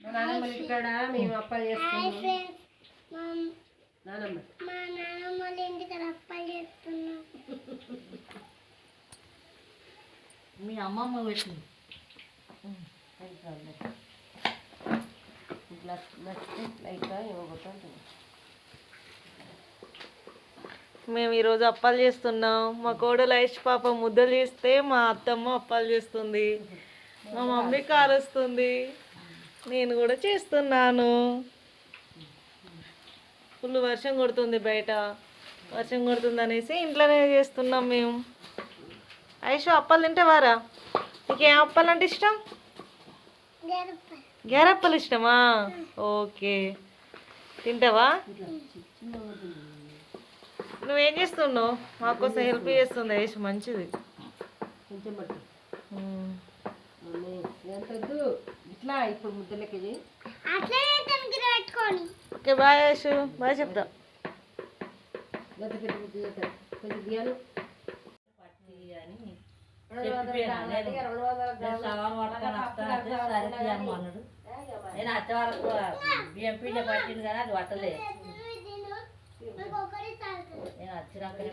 మా నాన్నమ్మ ఇక్కడ మేము అప్పాలు చేస్తున్నాం. నానమ్మ మా నానమ్మ ఇంటికి అప్పాలు చేస్తున్నాం. మీ అమ్మమ్మ పెట్టింది. మేము ఈరోజు అప్పాలు చేస్తున్నాం. మా కోడలు ఐష్ పాప ముద్దలు చేస్తే మా అత్తమ్మ అప్పాలు చేస్తుంది. మా మమ్మీ కారుస్తుంది. నేను కూడా చేస్తున్నాను. ఫుల్ వర్షం కొడుతుంది బయట. వర్షం కొడుతుంది అనేసి ఇంట్లోనే చేస్తున్నాం మేము. ఐషు అప్పాలు తింటావారా? నీకు ఏం అప్పాలు అంటే ఇష్టం? గేరప్పలు ఇష్టమా? ఓకే, తింటావా? నువ్వేం చేస్తున్నావు? మాకోసం హెల్ప్ చేస్తుంది ఐషు, మంచిది. కొంచెం పట్టు ఎంతద్దు ఇట్లా ఇప్పుడు ముద్దలకి. ఓకే బాయ్ ఐషు, బాయ్ చెప్తా. కొంచెం దియాను నేను అచ్చ వరకు బియ్యం పిండి పట్టింది కానీ అది పట్టలేదు. నేను వచ్చినాకనే